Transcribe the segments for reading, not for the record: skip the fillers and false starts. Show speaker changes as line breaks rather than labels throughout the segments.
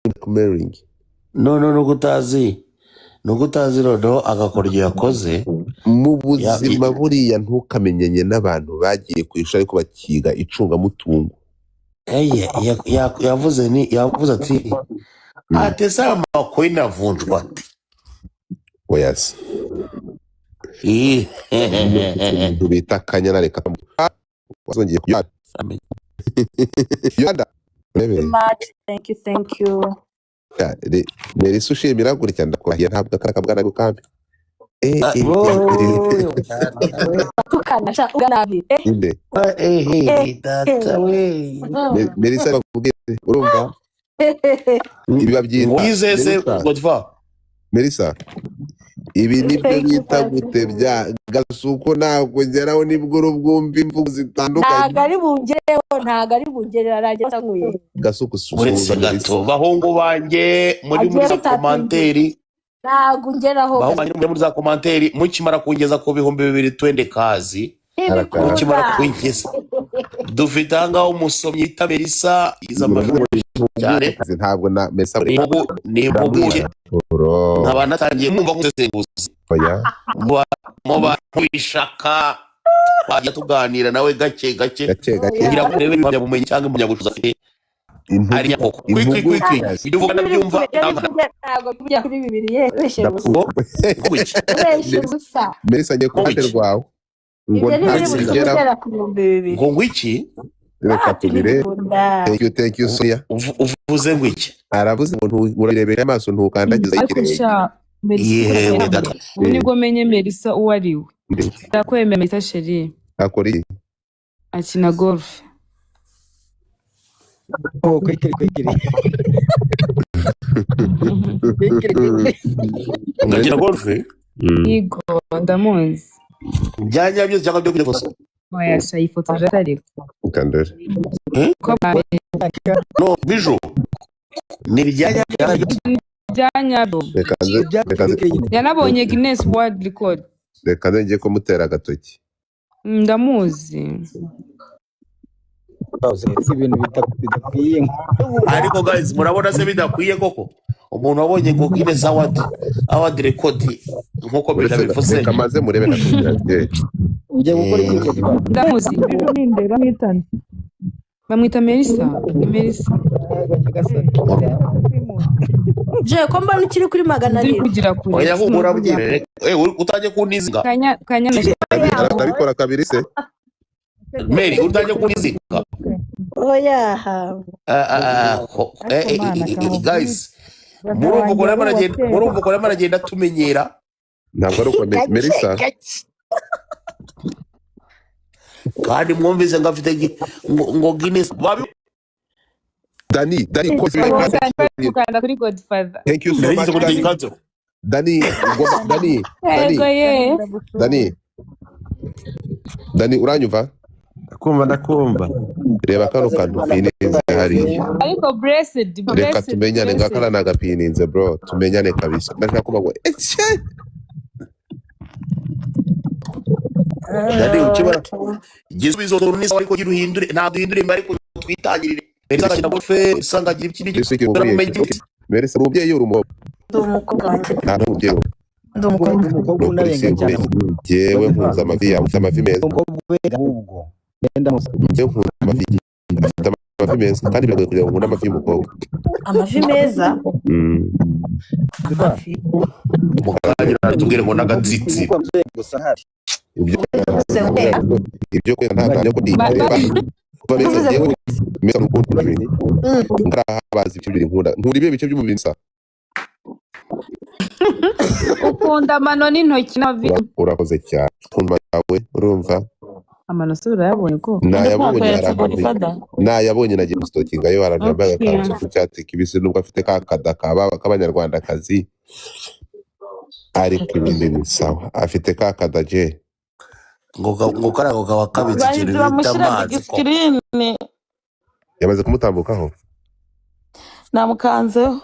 blackmailing.
no gutazi noneho agakora ibyo yakoze
mu buzima buriya ntukamenyenye n'abantu bagiye ku ishuri ariko bakiga icungamutungo.
yavuze ati atesa amakuru inavunjwa ati
oya se umuntu bita Kanyana reka wazongeye kuyada yada
thank you
Melissa ushimira gutya ndakurahiye ntabwo akarakabwana gukambi
tukanasha uganabi
Melissa bavuge urumva ibiba byitwa
yizeze Godfa
Melissa ibi nibyo bita gutebya gasuko ntabwo ngeraho nibwo urubwumva imvugo zitandukanye
ntago ari bungerera arageza nkuye
gasuko
uretse gato bahungu banjye muri za komanteri
ntago ngeraho
bahungu muri za komanteri mukimara kungeza ku bihumbi 220 kazi mukimara kungeza dufite ahangaho umusomyi yita Melissa izamajwi cyane
ntabwo na Melissa
ni mubuye nkaba natangiye kumva gusesenguza mu bantu bishaka twajya tuganira nawe gake kugira ngo urebe ibyo mumenye cyangwa umunyabushobozi afite ari nyakoko ibyo uvuga nabyumva
ntabwo tujya kuri Bibiliya beshe gusa
Melissa ngiye kuhande rwawe ngo ntagera
ngo ngwiki
reka tubire thank you soya
uvuze ngwiki
aravuze ngo urabirebera amaso ntukandagiza ikirenge
nibwo menye Melissa uwo ari we ndakwemera Melissa Cherie
akora iki
akina golf
kwekere
ngakina golf
yego ndamuzi
byanya byose cyangwa byo kujya gusa
oya shayifotoje atari
ukandere
ko
no
bijo ni byanya
yanabonye Guinness World Record
reka ngiye kumutera agatoki
ndamuzi
ibintu bidakwiye
ariko guys murabona se bidakwiye koko umuntu wabonye ngo Guinness World Record nkuko bivuze
reka maze murebe nakubwira
ujye gukora iki
ndamuzi bijo nindera mwitana bamwita Melissa
je ko mbona ukiri kuri 200
kugira kure
oya humura bugire utajye kunizinga
kanya
arabikora kabiri se
Mary utajye kunizinga
oya
guys murumva ko aragenda tumenyera
ntabwo ari uko Melissa
kandi mwumvise ngo afite ngo Guinness
Dani
kukanda kuri Godfather
thank you so much Dani uranyumva
ndakumva
reba kano kantu pininze hariya
ariko blessed
reka tumenyane ngakara nagapininze bro tumenyane kabisa ndashaka kuba ngo
Dani ukibara igisubizo runisa ariko giruhindure nta duhindure imba ariko twitangirire Melissa akina golf isangagira ikindi
Melissa umubyeyi urumbo nta n'umubyeyi
umukobwa unarenga cyane
yewe mpuza amavi yawe amavi meza
ahubwo yenda
njye mpuza amavi afite amavi meza kandi biragoye kugira ngo nkune amavi y'umukobwa
amavi meza
mukagira tubwire ngo n'agatsitsi
ibyo kwera ntabyo kudi kuba meza yewe meza n'ukuntu n'ibindi ngaraha bazi ibyo biri nkunda nturi bice by'umubiri nsa
ukunda amano n'intoki navi
urakoze cyane ukunda yawe urumva
amano sura yabonye ko
nayabonye nagiye gustokinga yo arajambaye akantu k'icyatsi kibisi nubwo afite kakada k'abanyarwandakazi ariko ibindi ni sawa afite kakada je
ngo karago kaba kabitse ikintu bita amazi ko
yamaze kumutambukaho
namukanzeho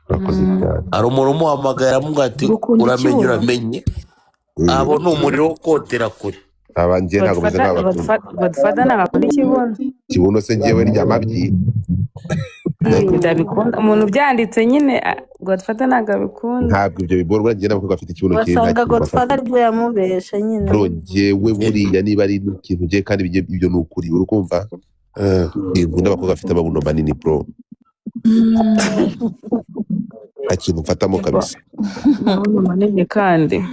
urakoze cyane
ari umuntu umuhamagara amubwira ati uramenye abo ni umuriro wo kotera kure
abanjye ntabwo meze nk'abatumva
Godfather nagakora ikibuno
kibuno se ngewe ryamabyi
ndabikunda umuntu byanditse nyine Godfather ntabwo abikunda.
ntabwo ibyo bigorwa njye n'abakobwa bafite ikibuno kinini
wasanga Godfather aribwo yamubesha nyine.
njyewe buriya niba ari ikintu ugiye kandi ibyo ni ukuri uri kumva nkunda abakobwa bafite amabuno manini bro nta kintu mfatamo kabisa
Amabuno manini kandi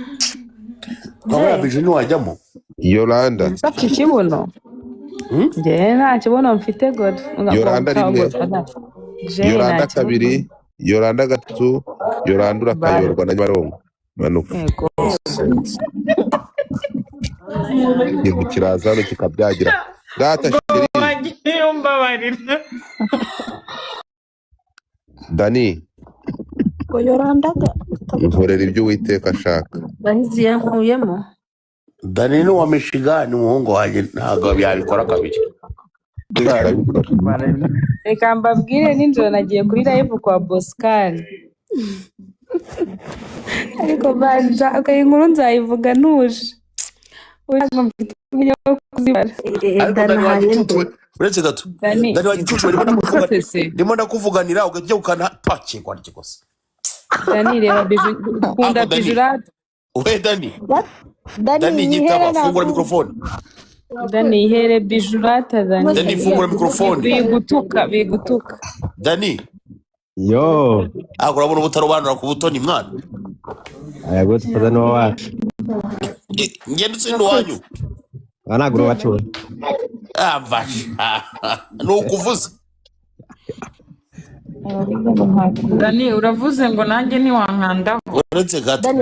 waba bije ntiwajyamo
Yolanda
ufite ikibuno njye nta kibuno mfite Godfather.
Yolanda rimwe Yolanda kabiri Yolanda gatatu Yolanda urakayorwa na Nyabarongo manuka
yego
ikintu kiraza hano kikabyagira data
wagiye mbabarira
Dani
ngo Yolandaga
nkorera ibyo Uwiteka ashaka
bahizi yankuyemo.
Dani ni uwa Michigan umuhungu wanjye ntabwo yabikora kabiri.
reka mbabwire nijoro nagiye kuri live kwa Boscan ariko banja inkuru nzayivuga ntuje ntabwo mfite uburyo bwo kuzibara.
Ariko Dani wagicucuwe uretse gato
Dani
Dani wagicucuwe ndimo ndakuvuganira ugajya ukana pakingwa n'ikikosa.
Dani reba biju ukunda bijurate.
We Dani
Dani
nyitaba fungura mikrofone.
Dani here bijurate
Dani fungura mikrofone.
bigutuka
Dani
Yo,
urabona ubutarobanura ku butoni mwana.
aya Godfather no wacu.
Ngende utsinde wanyu.
Banaguro wacu.
Vasha nukuvuza.
Dani uravuze ngo nanjye ntiwankandaho.
Uretse gato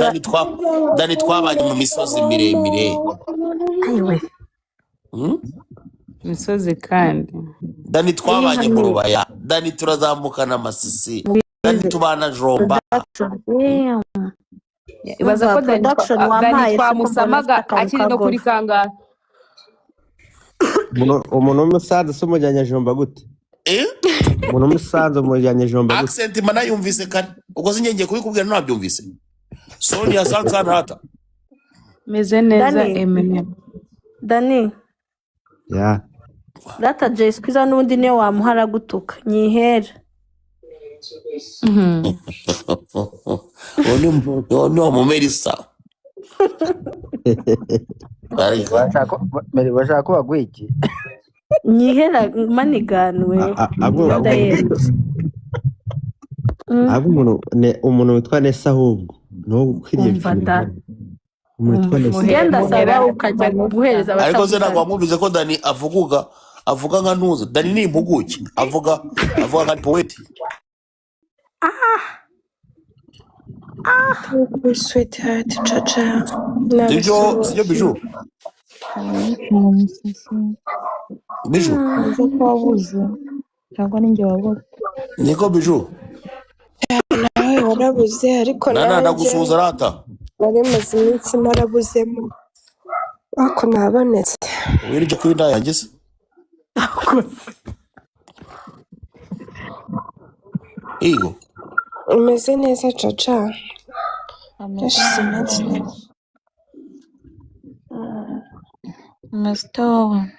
Dani twabanye mu misozi miremire.
ayiwe
misozi kandi
Dani twabanye mu rubaya. Dani turazamukana amasisi. Dani tubana jomba.
ibaza ko Dani twamusamaga akiri no kuri kangara.
Umuntu w'umusaza se umujyanye jomba gute? Umuntu w'umusaza umujyanye jomba gute?
Accent mana yumvise kare. Ubwo sinjye kubikubwira ntabyumvise. Sonia Sansana hata.
Meze neza Eminem.
Dani
Ya.
data Jay Squeezer n'undi niyo wamuhara gutuka nyihera.
Oni wa Melissa.
Bashaka ko bagwiki.
Nyihera maniganwe.
Umuntu witwa Nessa ahubwo no kwiriye
umfata
umuntu witwa Nessa.
ugenda saba ukajya guhereza
Ariko se ntabwo wamwumvise ko Dani avuga nka ntuza. Dani ni impuguke avuga nka poet.
Sweetheart, Chacha.
Sibyo Biju. Biju. Niko Biju.
Nawe warabuze ariko
Nagusuhuza rata.
nari maze iminsi narabuzemo ariko nabonetse.
Wirije kuri nda yanjye se. Igo.
Umeze neza Chacha. Yashize iminsi.
Master.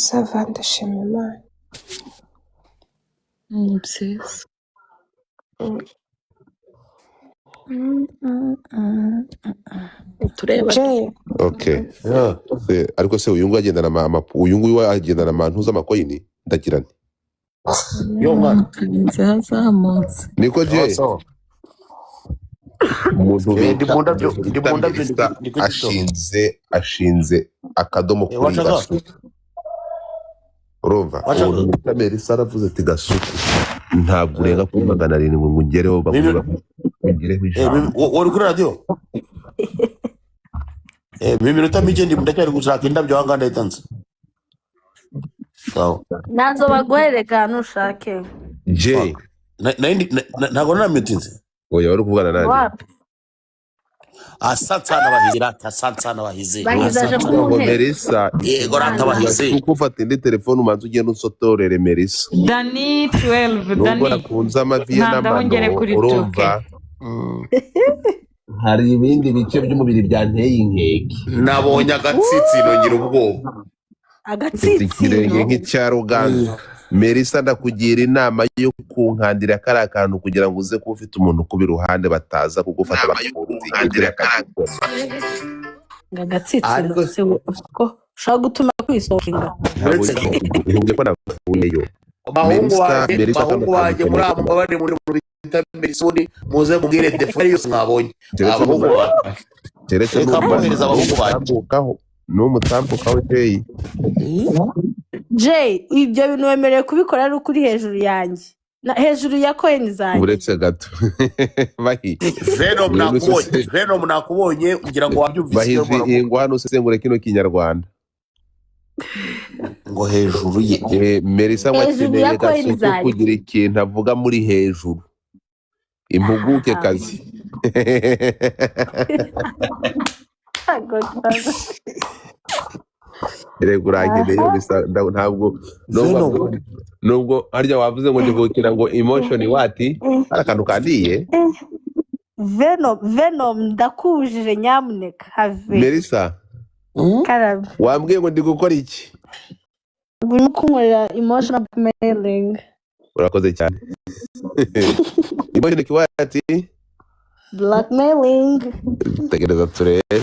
Sava ndashima Imana.
Mpsisi.
Tureba.
okay ariko se uyu nguyu agendana amantuza amakoyini ndagirane
Yo mwana.
Nzazamutse.
niko je umuntu ashinze akadomo kuri gasuku urumva umuntu Melissa aravuze ati gasuku ntabwo urenga kuri 700 ngo ungereho bakura ungereho ijambo
wari kuri radio. Minota mike ndacyari gushaka indabyo hanga ndayitanze. Sawa.
nazo bagwereka nushake
je
ntabwo namitinze.
oya wari kuvugana nande
wapi
Asantana bahize.
bahizaje kumuhe
Melissa
Yego rata bahize.
kuko ufata indi telefone umanze ugenda unsotorere Melissa
Dani 12
nubwo
Dani
nakunze amaviye
ntandahongere kuri
urumva hari ibindi bice by'umubiri byanteye inkeke
Nabonye agatsitsino ngira ubwoba.
ikirenge nk'icya Ruganda Melissa ndakugira inama yo kunkandira kari akantu kugira ngo uze kuba ufite umuntu kuba iruhande bataza kugufata bakakugira
agatsitsino ko ushaka gutuma kwisohoka
ntabwo ko navuyeyo
bahungu wanjye muri abo bari muri bita Melisoni muze mubwire defari yose mwabonye abahungu
keretse
n'umuhereza abahungu banjye
n'umutambukaho Jay
Jay ibyo bintu wemerewe kubikora ari ukuri hejuru yanjye hejuru ya coin zanjye
uretse gato bahi
Venom nakubonye kugira ngo wabyumvise
bahi ngo hano usesengure kino kinyarwanda
ngo hejuru ye
Melissa mwakeneye gasoto kugira ikintu avuga muri hejuru impuguke kazi Regurageneye bisa ntabwo nubwo harya wavuze ngo ndivukira ngo emotion wati arakantu kandiye
Venom ndakujije nyamuneka have
Melissa
karabe
wambwiye ngo ndi gukora iki
urimo kunkorera emotional blackmailing
urakoze cyane emotion wati
blackmailing
tegereza turebe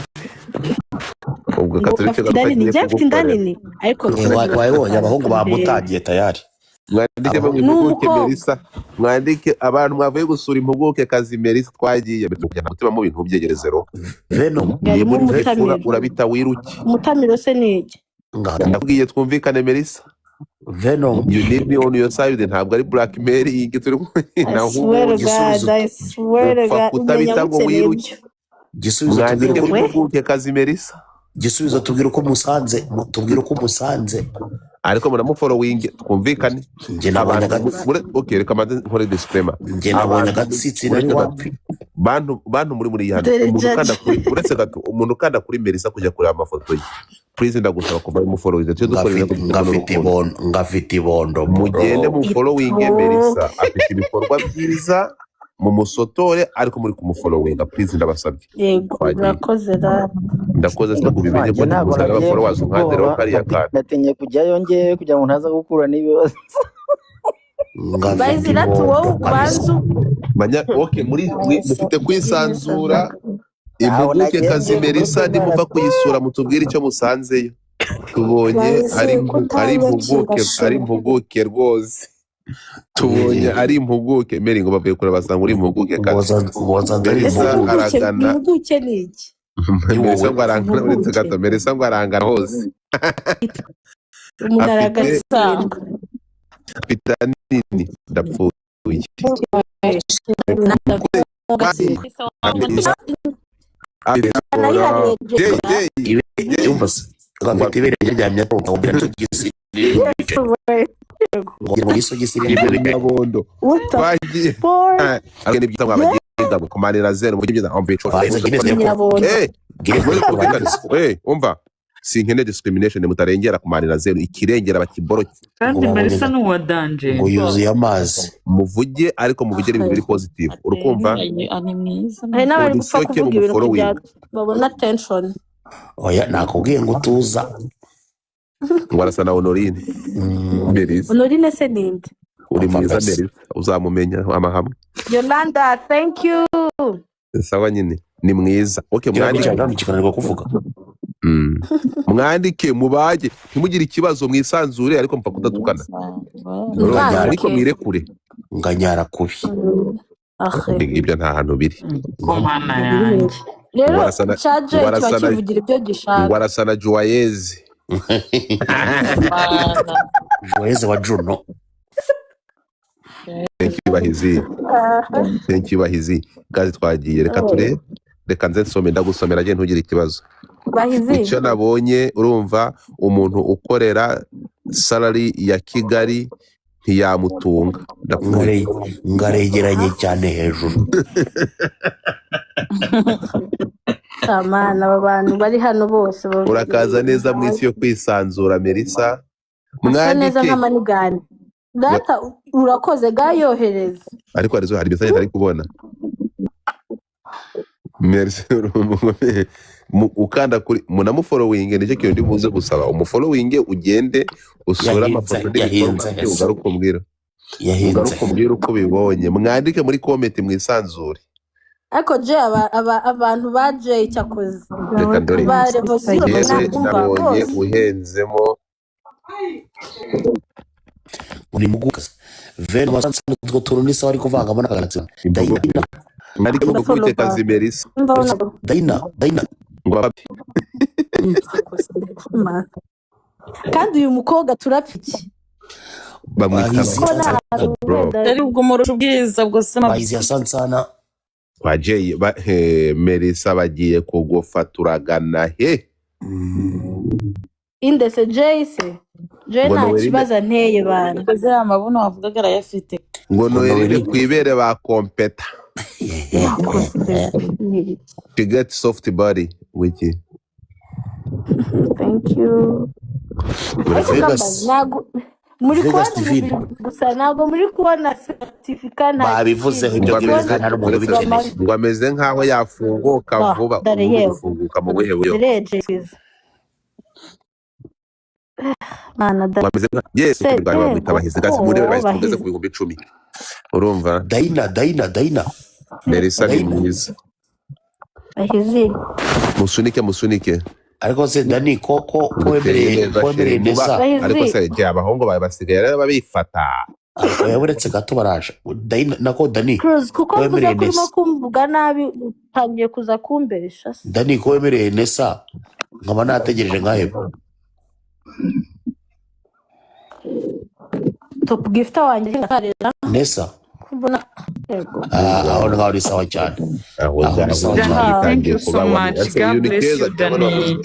ubwo katurike
gatangiye ariko
wayibonye abahungu bamutangiye tayari
mwandike mu impuguke Melissa mwandike abantu mwavuye gusura impuguke kazi Melissa twagiye kujyana mutima mu bintu byegerezero
Venom
urabita wiruki
umutamiro se niki
ndabwiye twumvikane Melissa
Venom
you need me on your side ntabwo ari blackmailing turi kutabita ngo wiruki mwandike mu impuguke kazi Melissa
gisubizo tubwira uko musanze
ariko muramufollowing twumvikane
nge nabonye
okay reka maze nkore disclaimer
nge nabonye agatsitsi nari wapi
bantu muri hano umuntu kanda kuri uretse gato umuntu kanda kuri Melissa kujya kureba amafoto ye please ndagusaba kuva mu following cyo dukorera
ngafite ibondo
mugende mu following Melissa afite ibikorwa byiza mu musotore ariko muri kumufollowinga please ndabasabye
yego
ndakoze se kubimenye ko ntabwo followers nkadero kari yakana
natinye kujyayo ngiye kugira ngo ntaza gukura n'ibibazo
bazira tuwo banzu
manya okay muri mufite kwisanzura impuguke kazi Melissa nimuva kuyisura mutubwire icyo musanzeyo tubonye ari impuguke rwose tubonye ari impuguke meri ngo bavuye kure basanga uri impuguke kazi
impuguke ni iki
Melissa ngo arangana uretse gato Melissa ngo arangana hose
umunaragasanga
afite nini ndapfuye
ngafite ibere ryajyamye ngomba tugisi ngo isogisi
n'abondo bagiye agene byita mwabagenga kumanira zero mu byiza ambicho umva sinkene discrimination mutarengera kumanira zero ikirengera bakiboro
kandi Melissa ni uwa danje
ngo yuzuye amazi
muvuge ariko muvugire ibintu biri positive urukumva
ari mwiza n'abari gupfa kuvuga ibintu babona tension
oya nakubwiye ngo tuza
warasa na Honorine Melissa
Honorine se ninde
uri mwiza Melissa uzamumenya amahamwe
Yolanda thank you
sawa nyine ni mwiza okay
mwandike kuvuga
mwandike mubage ntimugire ikibazo mwisanzure ariko mpfa kudatukana ariko mwirekure
nganyara kubi
ibyo nta hantu biri
komana yanjye
rero charge twakivugira ibyo gishaka
warasana Joyeuse
Joyeuse wa Juno
thank you bahizi gazi twagiye reka ture reka nze nsome ndagusomera je ntugire ikibazo
bahizi
icyo nabonye urumva umuntu ukorera salary ya Kigali ntiyamutunga
ngaregeranye cyane hejuru
amana abantu bari hano bose
urakaza neza mu isi yo kwisanzura Melissa
mwandike neza nk'amanigani data urakoze gayohereza
ariko hari message ari kubona merci ukanda kuri munamufollowing nicyo kintu ndimuze gusaba umufollowing ugende usura amafoto n'ibikorwa bye ugaruka umbwira uko bibonye mwandike muri comment mwisanzure
ariko je abantu ba Jay cyakoze
reka dore
ba revolution
nabonye uhenzemo
uri mugukaza vene wasanze utwo tuntu n'isa wari kuvangamo n'akagatsima Dayina
ariko gukubite Kazimerisa
Dayina
ngo papi
kandi uyu mukobwa turapfiki
bamwita bro
ari ubwo murusha ubwiza bwo se
bayizi yasansana
kwa Jay Merisa bagiye kugufa turagana he
indese Jay se Jay nta kibazo nteye bana
koze amabuno wavugaga arayafite
ngo noherere kwibere ba kompeta to get soft body wiki
thank you muri kubona gusa ntabwo muri kubona certificate
babivuzeho ibyo byerekana hari umuntu ubikeneye
ngo ameze nkaho yafunguka vuba gufunguka mu buhe buyo
mana da
yes ubwo bamwita bahize gazi muri bahise ku bihumbi 10 urumva
Dayina
Merisa ni mwiza
bahize
musunike
ariko se Dani ko wemereye neza
ariko se je abahongo basigaye rero babifata
ariko yaburetse gato baraje Dayina nako Dani
Cruz kuko kuza kurimo kumvuga nabi utangiye kuza kumbesha
Dani ko wemereye neza nkaba nategereje nkahebo
top gifta wanjye nkarera
nesa
kubona yego
aho ngaho ari sawa cyane
Thank you so much. God bless you, Dani.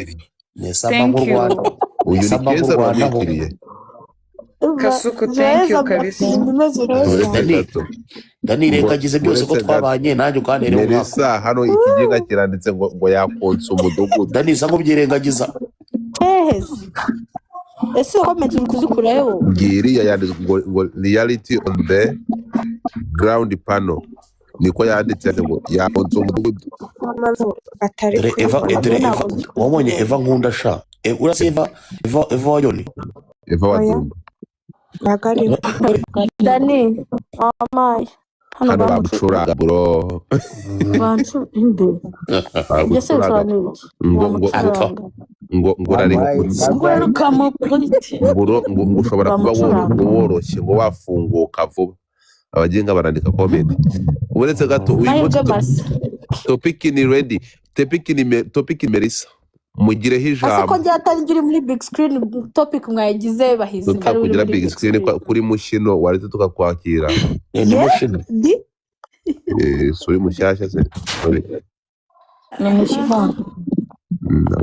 nesa
Thank
mu
you.
Rwanda
uyu ni keza bamwitiriye
Kasuku, thank you kabisa.
Dani rengagize byose ko twabanye nanjye ukantere mu mwaka
Merisa hano ikigenga kiranditse ngo yakonsa umudugudu
Dani sango byirengagiza
ese comment uri kuzikuraho
ngiri yanditse ngo reality on the ground panel niko yanditse ngo yakonsa umudugudu
atari
Eva wabonye Eva nkunda sha urase Eva wayoni
Eva wadumba
nagari
Dani amaye
hano bamucuraga bro ngo urari ngo ushobora kuba woroshye ngo wafunguka vuba abagenga barandika comment uretse gato uyu topic ni ready topic Merisa mugireho ijambo
ase ko njyatangira muri big screen topic mwayigize bahize
tukakugira big screen kuri mushino waretse tukakwakira
ni mushino
suri mushyashya se
ni mushino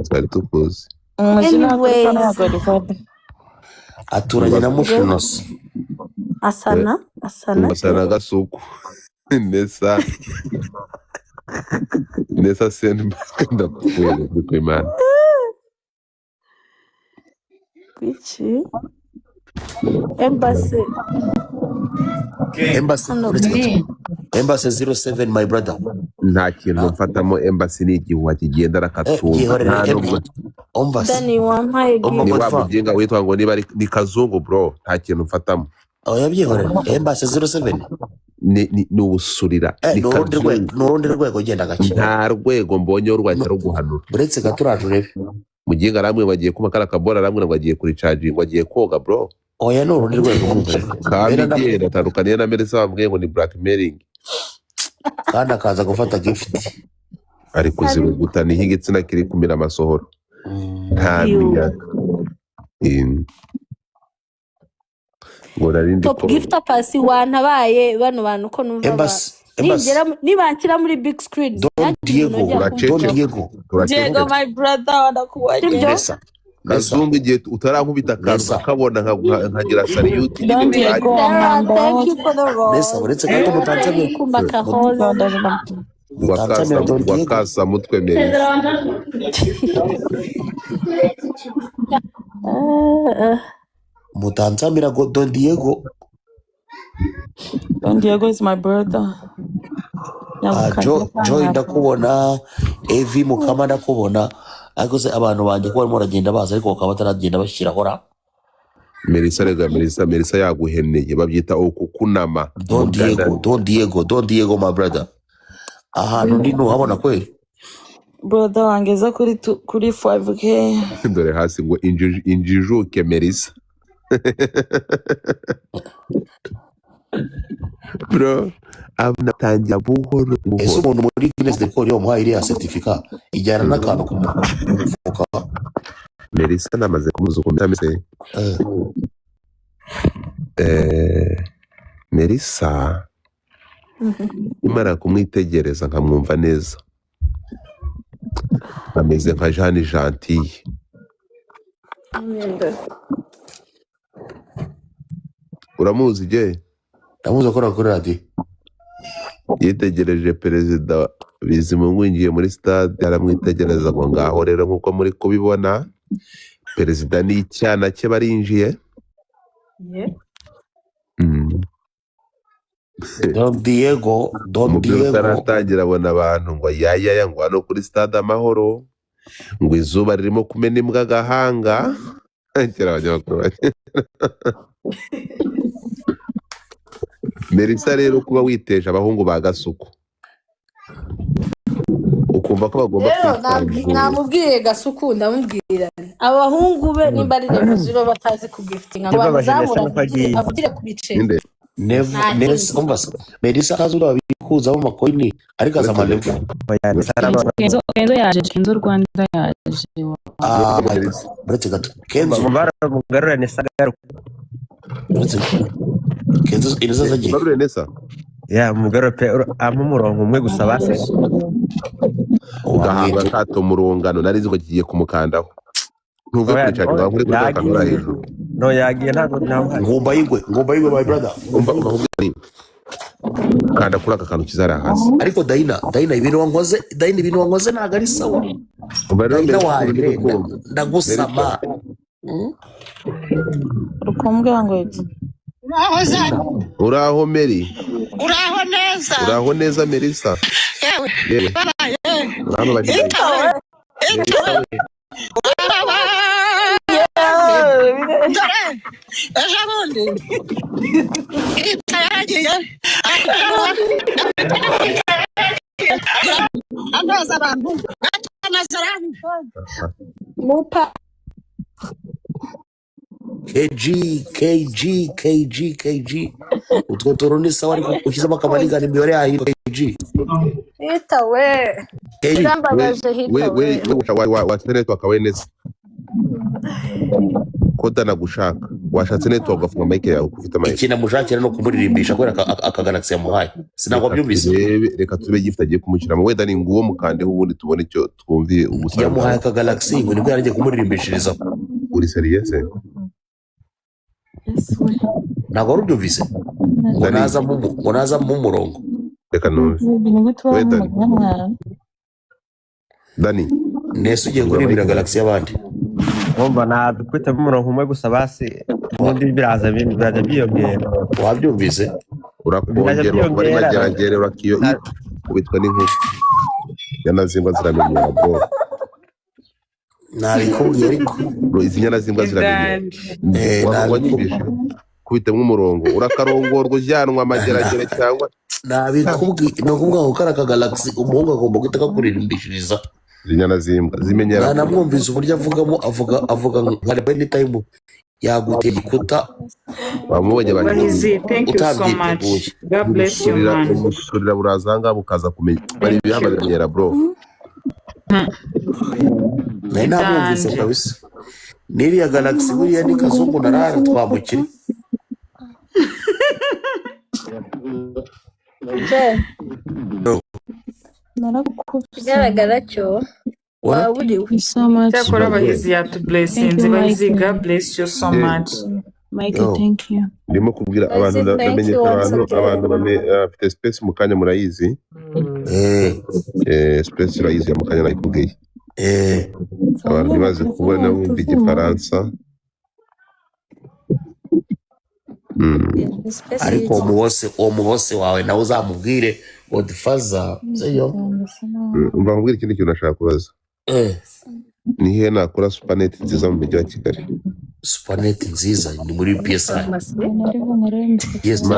twari tukuzi
aturanye na mushino se
asana
gasuku nesa sendback ndakuye kwimana
kwici embassy
Embassy 07 my brother
nta kintu mfatamo embassy ni igihuha kigenda rakatumba
Dani wampaye
ni wabugenga witwa ngo niba ni kazungu bro nta kintu mfatamo
yabyihorera Embassy 07
ni ubusurira
n'urundi rwego genda gake
nta rwego mbonye urwanya ruguhanura
uretse gaturaje urebe
mugenga ramwe bagiye kumakara kabora ramwe ngo agiye kuri charging ngo agiye koga bro
oya n'urundi rwego
kandi yera tandukaniye na Merisa bambwiye ngo ni blackmailing
kandi akaza gufata gift
ari kuziruguta niho igitsina kiri kumira amasohoro nta miyaga ngo narindi
top gift pasi wantabaye bano bantu ko numva nibankira muri big screen
Diego
my brother wanakuwaje
Kazungu igihe utarankubita akantu akabona nkagira salute
thank you for the role
nesa uretse gato mutanzanye
wakasa mutwe Merisa
mutanzamira go Don Diego
is my brother
Joy ndakubona, Evi Mukama ndakubona, ariko se abantu banjye ko barimo baragenda baza ariko bakaba bataragenda bashyiraho ra.
Melissa rega Melissa yaguheneye babyita okukunama.
Don Diego my brother. Ahantu ndi ntuhabona kweli.
Brother wangeza kuri 5k.
Dore hasi ngo injijuke Melissa. Bro, natangira buhoro.
Ese umuntu muri Guinness Record yo muhaye iriya certificate ijyana n'akantu ku mufuka.
Melissa namaze kumuzukumira mise. Melissa imara kumwitegereza nkamwumva neza, ameze nka Jeanne Gentille. Uramuzi je?
Ndamuzi akora kuri radio.
Yitegereje perezida Bizimungu ngiye muri stade, aramwitegereza ngo ngaho rero nkuko muri kubibona perezida ni icyana cye barinjiye.
Don Diego
aratangira abona abantu ngo yaya ngo hano kuri stade Amahoro ngo izuba ririmo kumena imbwa agahanga. Melissa rero kuba witeje abahungu ba Gasuku ukumva ko bagomba
kwisanzura. Namubwiye Gasuku ndamubwira abahungu be nimba ari zero batazi ku giftinga ngo bazamura avugire ku bice.
Melissa kazura babikuza mu makoini ariko azama level.
Kenzo yaje Kenzo Rwanda yaje.
Brete gato. Kenzo
mugarura nesa garuka.
Kenzo iriza zagiye.
Mugarura nesa.
Ya mugarura pe amumurongo umwe gusa base.
Ugahanga kato murungano narizi ko kigiye kumukandaho. Ntuve kwicara ngo nkuri kuzakanura hejuru.
No yagiye ntabwo
ngomba yigwe my brother.
Ngomba kanda kuri aka kantu kizara hasi.
Ariko Daina ibintu wankoze ntago ari sawa. Daina wari ndagusama.
Rukombwe wangu iki?
Uraho Meri. Uraho neza Melissa. Yewe. Hano bari.
KG utwo toro ni sawa ariko ukizamo akamanigana imibare yayo KG
hita we kirambabaje hita
we washatse network akawe neza koda nagushaka washatse network ugafunga mic yawe ufite mic
ikina mushakira no kumuririmbisha kubera aka Galaxy yamuhaye sinagwa byumvise
reka tube gift agiye kumushyira wenda ni nguwo mukandeho ubundi tubone icyo twumviye
umusaruro yamuhaye aka Galaxy ngo nibwo yaragiye kumuririmbishiriza
uri serious
ntabwo rubyumvise ngo naza mu murongo
reka numve wenda Dani
nese ugiye kuririmbira Galaxy y'abandi
ngomba nadukwita mu murongo umwe gusa basi ubundi biraza byiyongera
wabyumvise
urakongera bari mageragere urakiyo ubitwa n'inkuru yanazimba ziramenyera bro
nabikubwiye ariko
bro izi nyana zimba ziramenyera nabikubwiye kubitemo umurongo urakarongorwa ujyanwa amageragere cyangwa
nabikubwiye no kuvuga ngo karaka Galaxy umuhungu agomba guhita kakuririmbishiriza
zinyana zimba zimenyera
namwumvise uburyo avugamo avuga nka Rebel Time yaguteye igikuta
bamubonye
bari thank you so much God bless you man
umusurira burazanga bukaza kumenya bari bihamenyera bro
namwumvise kabisa niriya Galaxy buriya ni kazungu narara twamukira
bigaragara cyo waburiwe
cyakora abahizi yatublessinze bahizi God bless you so much
Michael thank you
ndimo kubwira abantu ndamenye abantu bafite space mu kanya murayizi space urayizi mu kanya nayikubwiye abantu bazi kubona wumva igifaransa
ariko uwo mu bose wawe nawe uzamubwire Godfather seyo
Umva nkubwira ikindi kintu nashaka kubaza. Ni hehe nakora supaneti nziza mu mujyi wa Kigali?
Supaneti nziza ni muri PSI. PSI.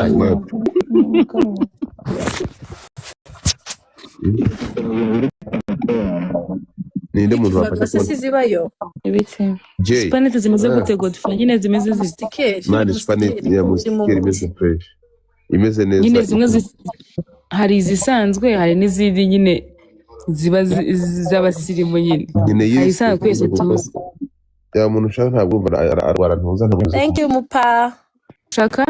Ninde muntu wafashe
Sisi zibayo
ibiti
Jay.
supaneti zimeze gute Godfather nyine zimeze zite
Mani supaneti ya musikeri imeze fresh. Imeze neza.
nyine zimwe hari izisanzwe hari n'izindi nyine ziba z'abasirimu nyine hari isanzwe twese tuzi
ya muntu ushaka ntabwo umva arwara ntuza ntabwo.
Thank you mupa
shaka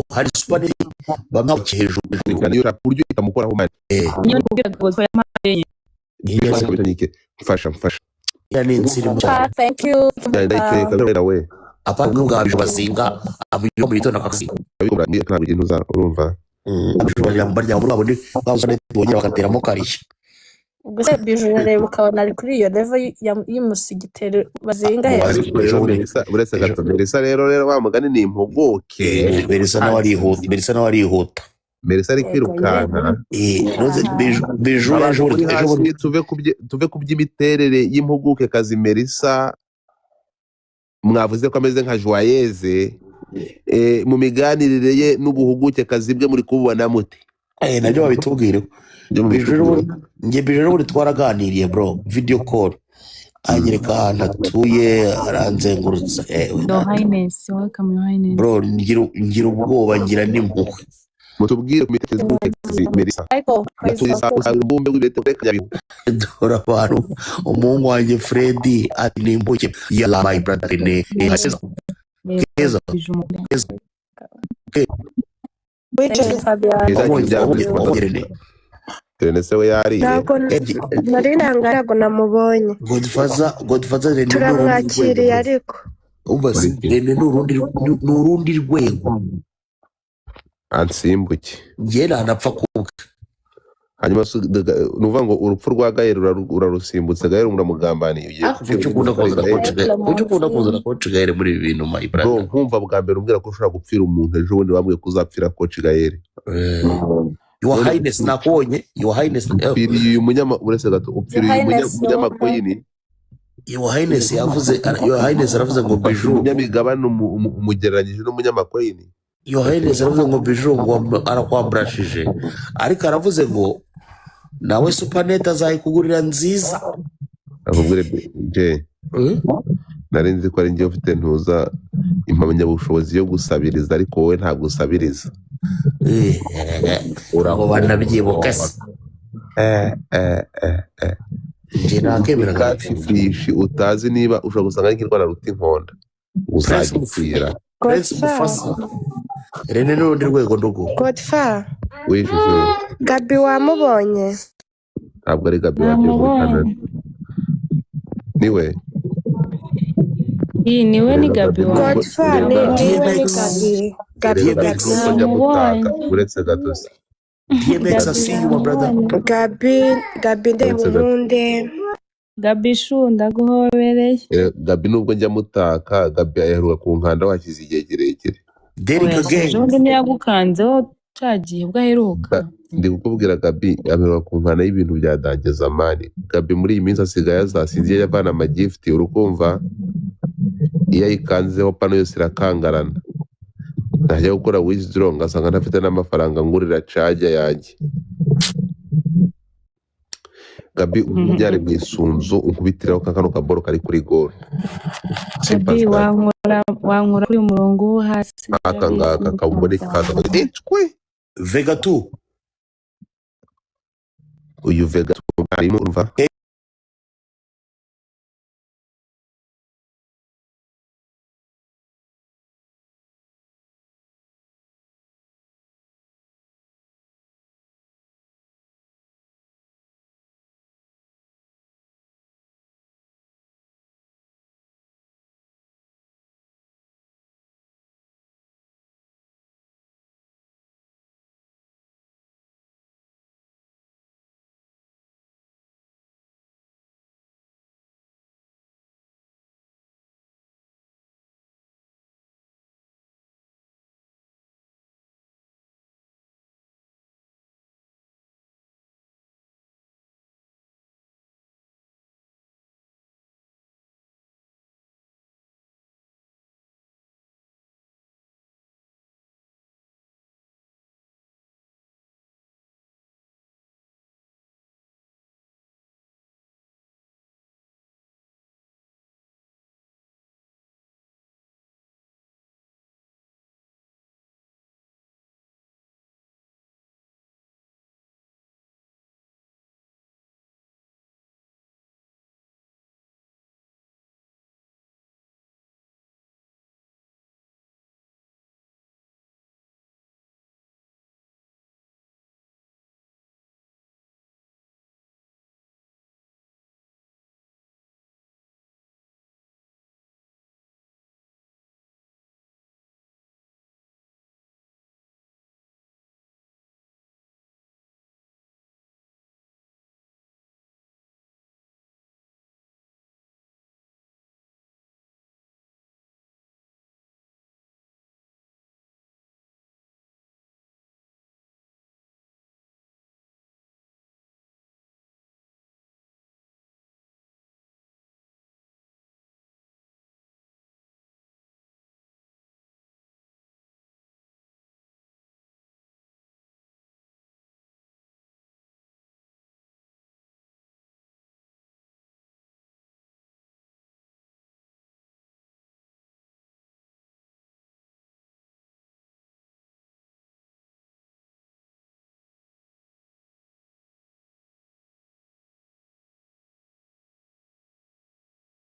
hari supaneti bamwe hejuru
niyo kuryo ikamukoraho mani.
niyo kubwira Godfather
Mfasha mfasha.
ya ni insirimu cyane.
Thank you
Ndayiteka we.
Apaka ngabije bazinga abiyo muri tona kakasi.
Abikora ni ntabwo ikintu za urumva.
Abishobora barya muri abone babusanete bongera bagateramo karishya.
Ubwo bijurere ukabona ari kuri iyo level y'umusigitero bazinga hejuru.
Buretse gato Melissa rero wa mugani ni impuguke.
Melissa nawe arihuta.
Melissa ari kwirukanka. Tuve ku by'imiterere y'impuguke kazi Melissa. Mwavuze ko ameze nka Joyeuse mu miganirire ye n'ubuhuguke kazi bwe muri kubona mute?
Nabyo babitubwire. Bijoro buri twaraganiriye bro, video call. Anyereka ahantu atuye aranzengurutse.
Your Highness, welcome Your Highness.
Bro, ngira ubwoba ngira n'impuhwe.
Mutubwire ku mitekerereze y'ubuhuguke Melissa. Mbumbe w'ibete kureka yabihu.
Dora abantu umuhungu wanjye Freddy ati nimbuke ya my brother ne keza
Nese we yari
nari nangarago namubonye
Godfather
turamwakiriye ariko
ubasi n'urundi rwego
ansimbuke
ngera anapfa kuvuga.
hanyuma nuvuga ngo urupfu rwa Gael urarusimbutse Gael muramugambaniye
ukunda kuzana coach Gael muri ibi bintu my brother.
Nkumva bwa mbere umbwira ko ushobora gupfira umuntu ejo bundi bamwe kuzapfira coach Gael.
Your Highness nakubonye. Your Highness
uyu uretse gato upfira umunyamakoyini.
Your Highness yavuze Your Highness aravuze ngo Bijou
umunyamigabane umugereranyije n'umunyamakoyini.
Your Highness aravuze ngo Bijou ngo arakwambrashije ariko aravuze ngo nawe supaneti azayikugurira nziza.
Akubwire je nari nzi ko ari njye ufite ntuza impamyabushobozi yo gusabiriza ariko wowe ntabwo usabiriza.
Uraho banabyibuka se. Nje nakemera
gafishi utazi niba ushobora gusanga ari nk'indwara ruta inkonda uzagipfira.
Prince Mufasa Rene n'urundi rwego ndugu.
Godfather
wijuje
Gabi wamubonye?
Ntabwo ari Gabi wamubonye. Niwe
niwe ni Gabi wa
Godfather niwe ni Gabi
uretse gato se.
DMX I see you my brother.
Gabi ndeburunde
Gabi shunda guhobereye.
Gabi nubwo njya mutaka Gabi aheruka ku nkanda wakize igihe kirekire.
Derek again.
Jonde niyagukanzeho cagiye bwaheruka.
Ndi kukubwira Gabi aheruka ku nkanda y'ibintu bya Dange Zamani. Gabi muri iyi minsi asigaye azasinziye yavana amagift urukumva. Iyo ayikanzeho pano yose irakangarana. Najya gukora withdraw ngasanga ntafite n'amafaranga ngurira charge yanjye. Gabi umujyare mu isunzu unkubitiraho kakano kaboro kari kuri goal.
Gabi wankora kuri umurongo wo hasi.
Akangaka kabone kakatwe.
Vega 2.
Uyu Vega 2 arimo urumva.